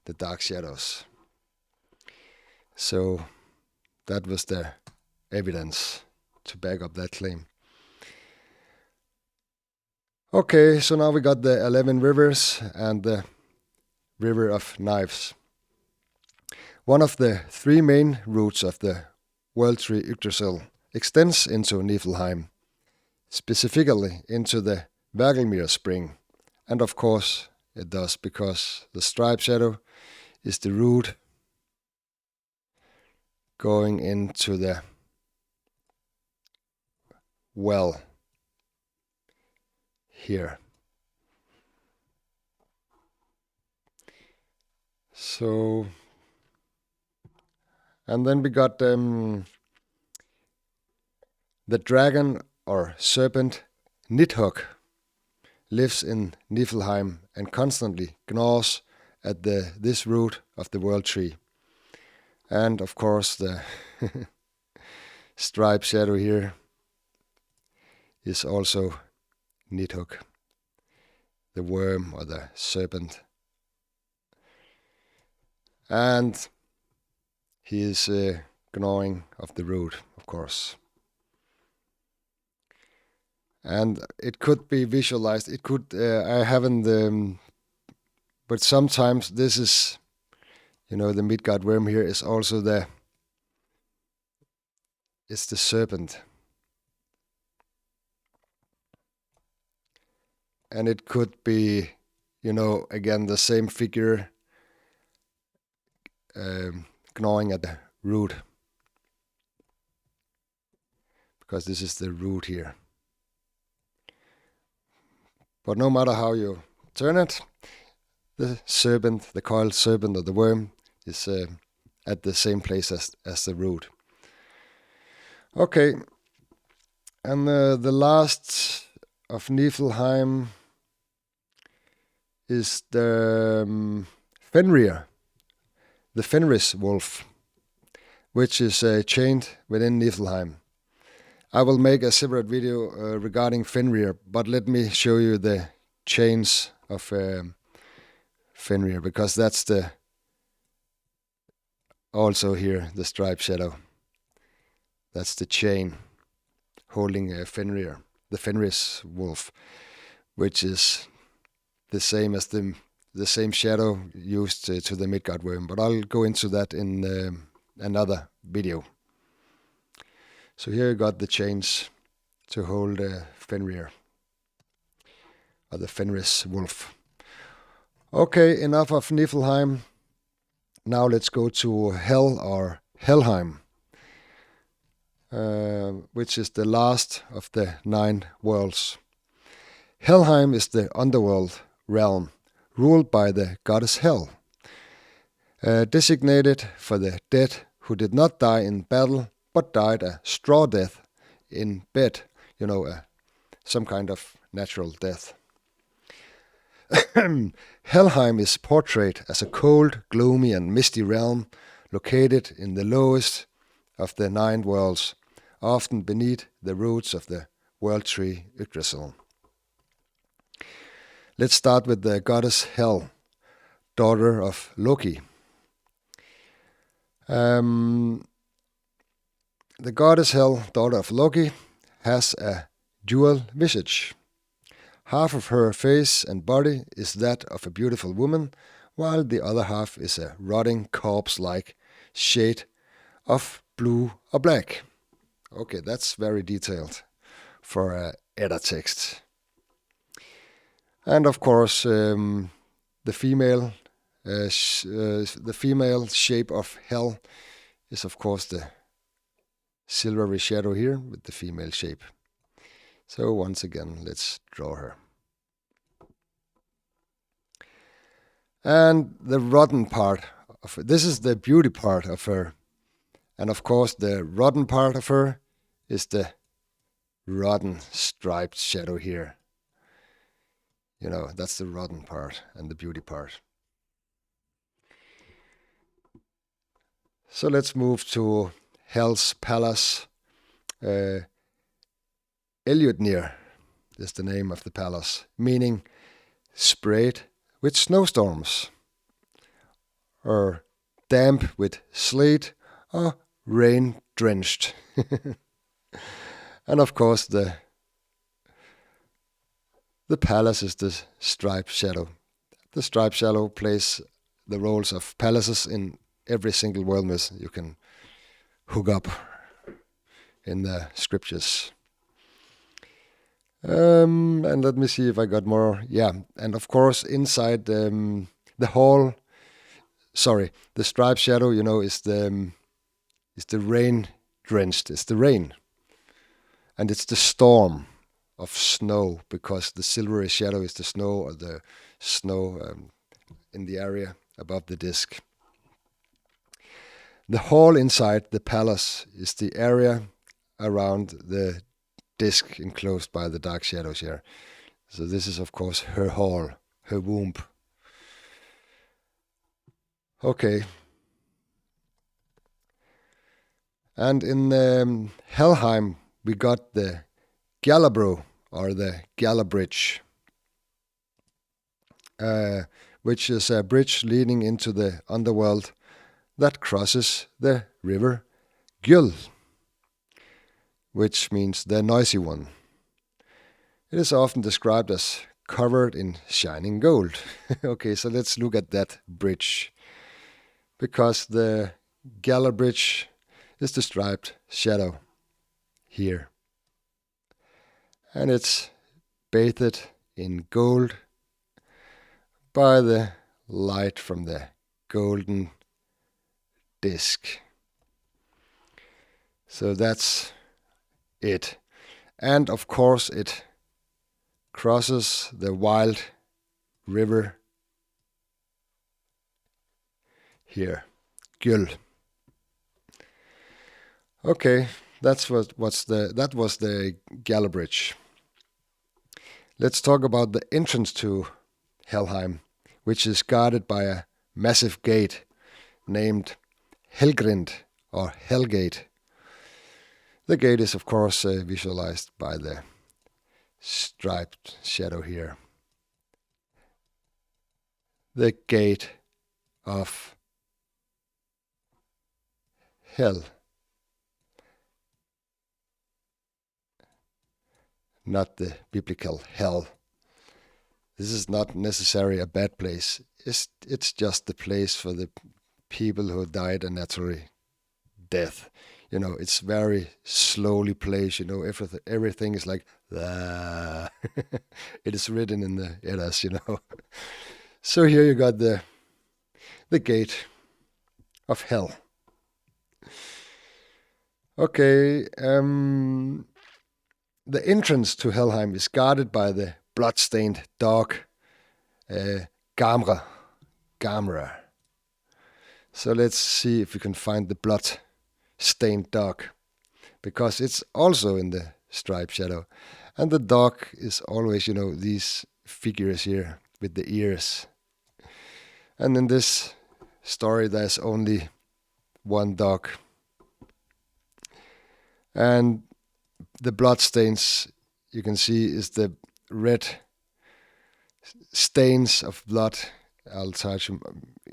the dark shadows. So that was the evidence to back up that claim. Okay, so now we got the 11 rivers and the river of knives. One of the three main routes of the world tree Yggdrasil extends into Niflheim, specifically into the Vagelmir spring. And of course it does, because the striped shadow is the route going into the well here. So, and then we got the dragon or serpent Nidhogg lives in Niflheim and constantly gnaws at this root of the world tree. And of course the striped shadow here is also Nidhogg, the worm or the serpent. And he is gnawing of the root, of course. And it could be visualized. It could, I haven't, but sometimes this is, the Midgard worm here is also it's the serpent. And it could be, again, the same figure gnawing at the root. Because this is the root here. But no matter how you turn it, the serpent, the coiled serpent or the worm is at the same place as the root. Okay, and the last of Niflheim is the Fenrir, the Fenris wolf, which is chained within Niflheim. I will make a separate video regarding Fenrir, but let me show you the chains of Fenrir, because that's also here the striped shadow. That's the chain holding Fenrir, the Fenris wolf, which is the same as the same shadow used to the Midgard worm. But I'll go into that in another video. So here you got the chains to hold Fenrir, or the Fenris wolf. Okay, enough of Niflheim. Now let's go to Hel or Helheim, which is the last of the 9 worlds. Helheim is the underworld realm ruled by the goddess Hel, designated for the dead who did not die in battle but died a straw death in bed, some kind of natural death. Helheim is portrayed as a cold, gloomy and misty realm located in the lowest of the 9 worlds, often beneath the roots of the world tree Yggdrasil. Let's start with the goddess Hel, daughter of Loki. The goddess Hel, daughter of Loki, has a dual visage. Half of her face and body is that of a beautiful woman, while the other half is a rotting corpse-like shade of blue or black. Okay, that's very detailed for a Edda text. And of course, the female shape of Hel is of course the silvery shadow here with the female shape. So once again, let's draw her. And the rotten part of her, this is the beauty part of her. And of course, the rotten part of her is the rotten striped shadow here. That's the rotten part and the beauty part. So let's move to Hel's palace. Elliotnir is the name of the palace, meaning sprayed with snowstorms, or damp with sleet, or rain drenched. And of course the palace is the striped shadow. The striped shadow plays the roles of palaces in every single world myth you can hook up in the scriptures. And let me see if I got more. Yeah, and of course inside the hall. Sorry, the striped shadow, is the rain drenched. It's the rain, and it's the storm of snow, because the silvery shadow is the snow, or the snow in the area above the disc. The hall inside the palace is the area around the disc enclosed by the dark shadows here. So this is, of course, her hall, her womb. Okay. And in Helheim, we got the Gallabro, or the Gala Bridge, which is a bridge leading into the underworld that crosses the river Gjöll, which means the noisy one. It is often described as covered in shining gold. Okay, so let's look at that bridge, because the Gala Bridge is the striped shadow here, and it's bathed in gold by the light from the golden disc. So that's it. And of course it crosses the wild river here, Gjöll. Okay, that was the Gala Bridge. Let's talk about the entrance to Helheim, which is guarded by a massive gate named Helgrind, or Hellgate. The gate is, of course, visualized by the striped shadow here. The gate of hell. Not the biblical hell. This is not necessarily a bad place. It's just the place for the people who died a natural death. It's very slowly placed. Everything is like, it is written in the Eddas. So here you got the gate of hell. Okay, the entrance to Helheim is guarded by the blood-stained dog, Gamra. So let's see if we can find the blood-stained dog, because it's also in the striped shadow. And the dog is always, these figures here with the ears. And in this story, there's only one dog. And the blood stains you can see is the red stains of blood. I'll touch.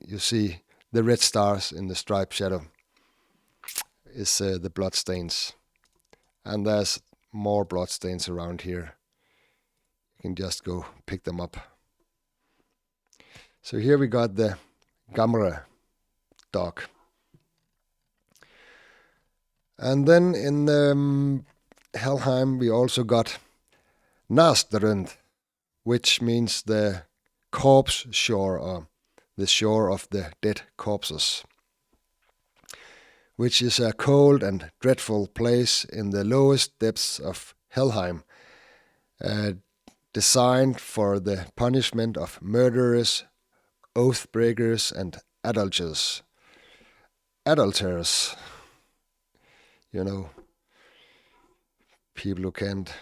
You see the red stars in the striped shadow is the blood stains. And there's more blood stains around here. You can just go pick them up. So here we got the Gamra dog. And then in Helheim we also got Naströnd, which means the corpse shore, or the shore of the dead corpses, which is a cold and dreadful place in the lowest depths of Helheim, designed for the punishment of murderers, oath breakers, and adulterers. People who can't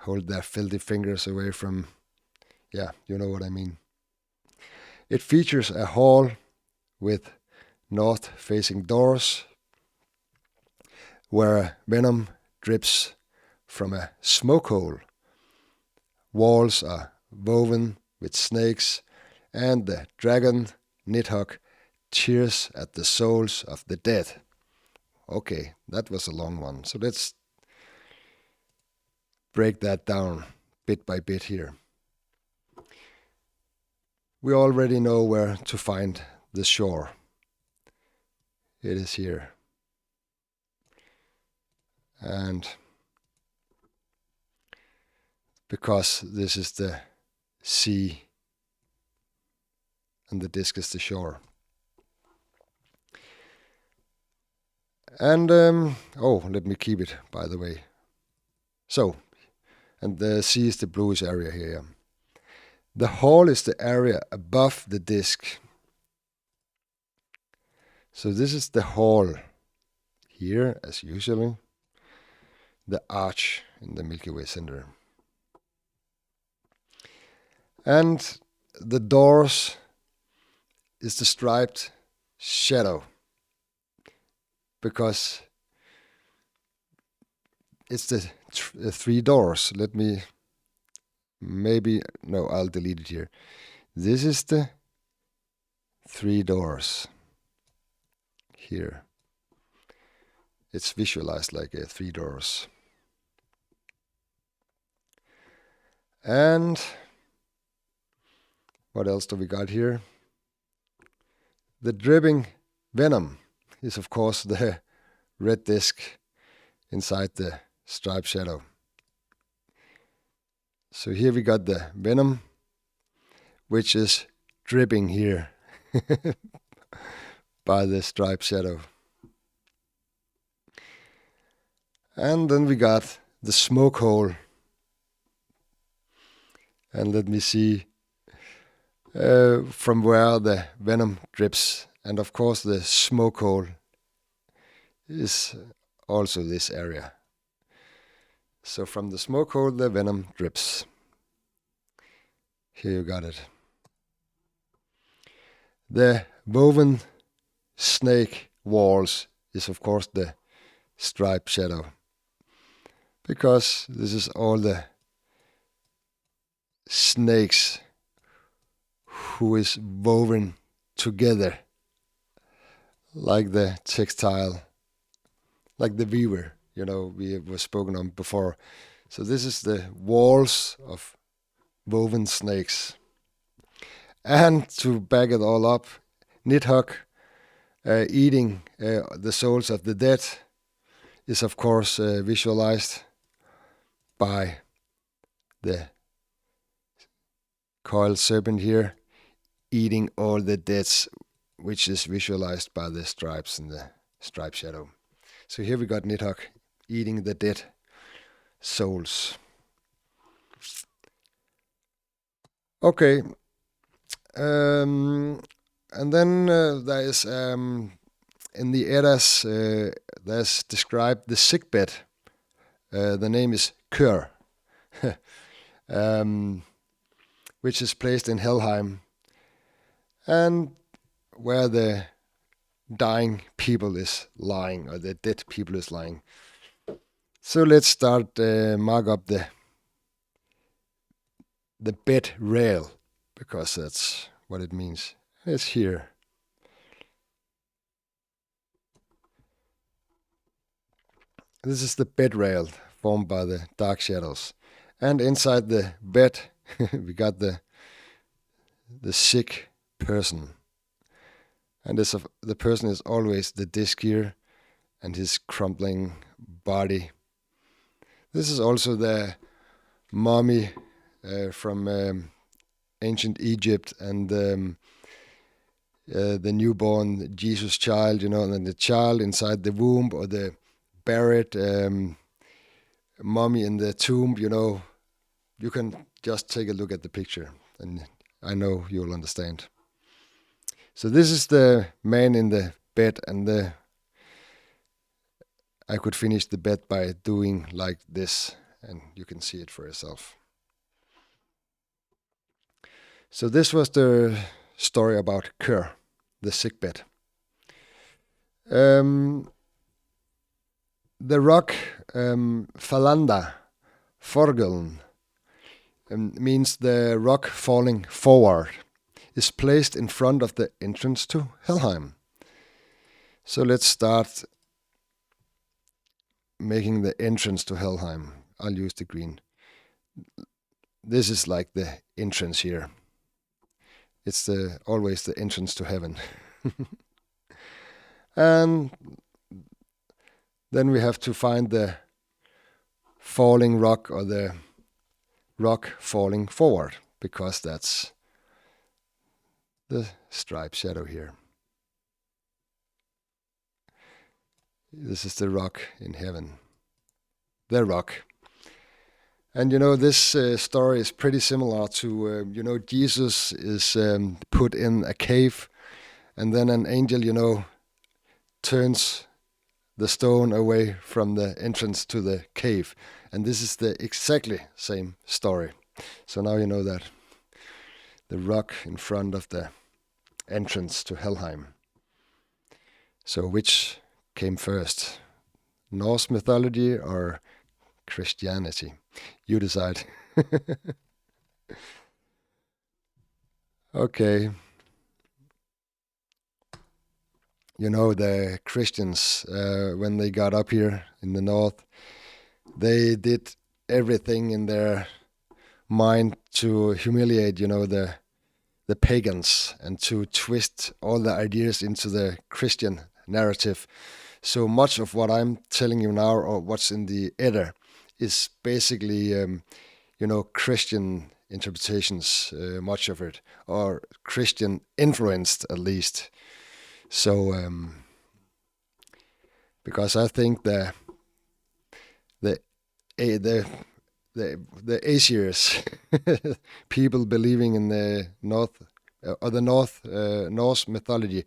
hold their filthy fingers away from, you know what I mean. It features a hall with north-facing doors where venom drips from a smoke hole. Walls are woven with snakes, and the dragon Nidhogg tears at the souls of the dead. Okay, that was a long one, so let's break that down bit by bit here. We already know where to find the shore. It is here. And because this is the sea and the disc is the shore. And, let me keep it, by the way. So, and the sea is the bluish area here. The hall is the area above the disc. So this is the hall. Here, as usually, the arch in the Milky Way center. And the doors is the striped shadow, because it's the three doors. Let me, I'll delete it here. This is the three doors here. It's visualized like three doors. And what else do we got here? The dripping venom is, of course, the red disc inside the striped shadow. So here we got the venom, which is dripping here by the striped shadow. And then we got the smoke hole. And let me see from where the venom drips. And of course the smoke hole is also this area. So from the smoke hole the venom drips. Here you got it. The woven snake walls is of course the striped shadow, because this is all the snakes who is woven together like the textile, like the weaver, we were spoken on before. So this is the walls of woven snakes. And to back it all up, Nidhogg eating the souls of the dead is of course visualized by the coiled serpent here eating all the deads, which is visualized by the stripes and the striped shadow. So here we got Nidhogg eating the dead souls. Okay. And then there is in the Eddas there's described the sickbed. The name is Kur, which is placed in Helheim, and where the dying people is lying, or the dead people is lying. So let's start mark up the bed rail, because that's what it means. It's here. This is the bed rail formed by the dark shadows. And inside the bed we got the sick person. And the person is always the disc here and his crumbling body. This is also the mummy from ancient Egypt, and the newborn Jesus child, and then the child inside the womb, or the buried mummy in the tomb, You can just take a look at the picture and I know you'll understand. So this is the man in the bed, and I could finish the bed by doing like this, and you can see it for yourself. So this was the story about Kur, the sick bed. The rock Falanda Forgeln means the rock falling forward, is placed in front of the entrance to Helheim. So let's start making the entrance to Helheim. I'll use the green. This is like the entrance here. It's always the entrance to heaven. And then we have to find the falling rock, or the rock falling forward, because that's the stripe shadow here. This is the rock in heaven. The rock. And this story is pretty similar to, Jesus is put in a cave, and then an angel, turns the stone away from the entrance to the cave. And this is the exactly same story. So now you know that. The rock in front of the entrance to Helheim. So which came first? Norse mythology or Christianity? You decide. Okay. The Christians, when they got up here in the north, they did everything in their mind to humiliate, the pagans, and to twist all the ideas into the Christian narrative. So much of what I'm telling you now, or what's in the Edda, is basically, Christian interpretations, much of it, or Christian influenced at least. So, because I think the Asiers, people believing in the Norse mythology,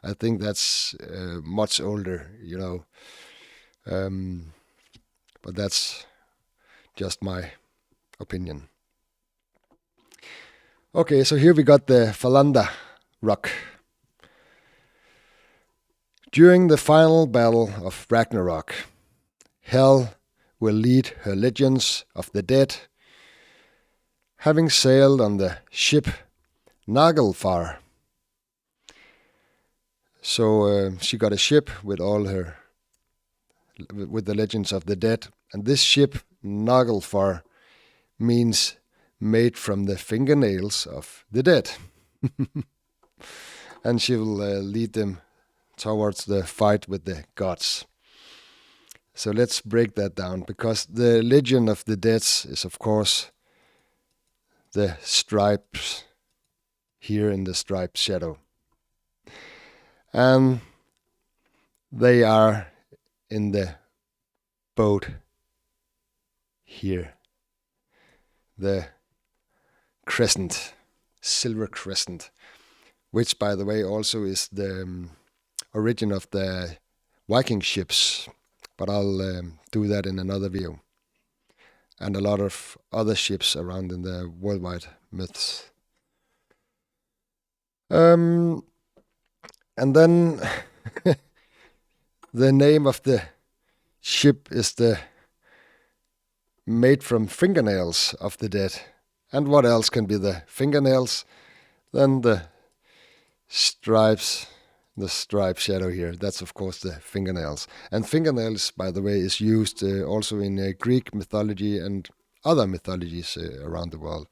I think that's much older, but that's just my opinion. Okay, so here we got the Falanda rock. During the final battle of Ragnarok, Hel will lead her legions of the dead, having sailed on the ship Naglfar. So she got a ship with the legends of the dead, and this ship Naglfar means made from the fingernails of the dead. And she will lead them towards the fight with the gods. So let's break that down, because the Legion of the Dead is, of course, the stripes here in the striped shadow. And they are in the boat here. The crescent, silver crescent, which, by the way, also is the origin of the Viking ships, but I'll do that in another video. And a lot of other ships around in the worldwide myths. And then the name of the ship is the made from fingernails of the dead. And what else can be the fingernails? Then the stripes, the stripe shadow here. That's, of course, the fingernails. And fingernails, by the way, is used also in Greek mythology and other mythologies around the world.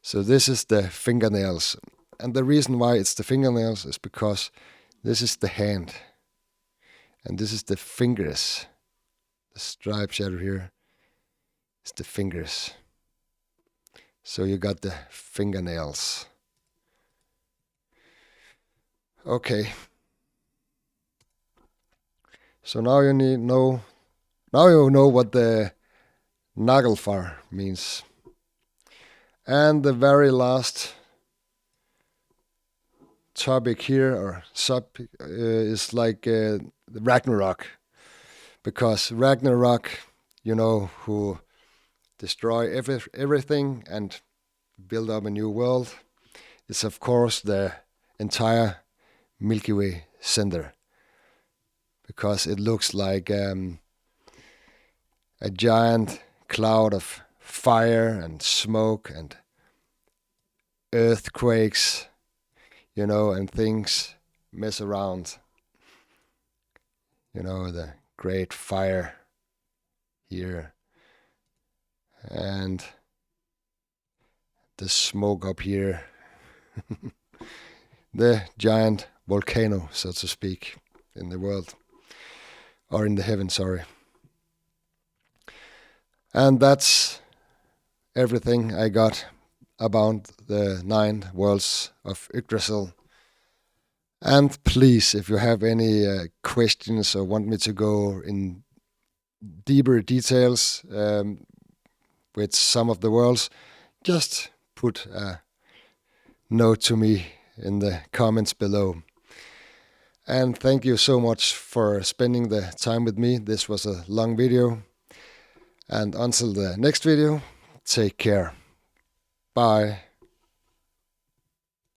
So this is the fingernails. And the reason why it's the fingernails is because this is the hand. And this is the fingers. The stripe shadow here is the fingers. So you got the fingernails. Okay. So now you know what the Naglfar means. And the very last topic here, or sub, is like the Ragnarok. Because Ragnarok, who destroy everything and build up a new world, is, of course, the entire Milky Way center. because it looks like a giant cloud of fire and smoke and earthquakes, and things mess around. The great fire here and the smoke up here. The giant volcano, so to speak, in the world, or in the heaven, sorry. And that's everything I got about the 9 worlds of Yggdrasil. And please, if you have any questions or want me to go in deeper details with some of the worlds, just put a note to me in the comments below. And thank you so much for spending the time with me. This was a long video. And until the next video, take care. Bye.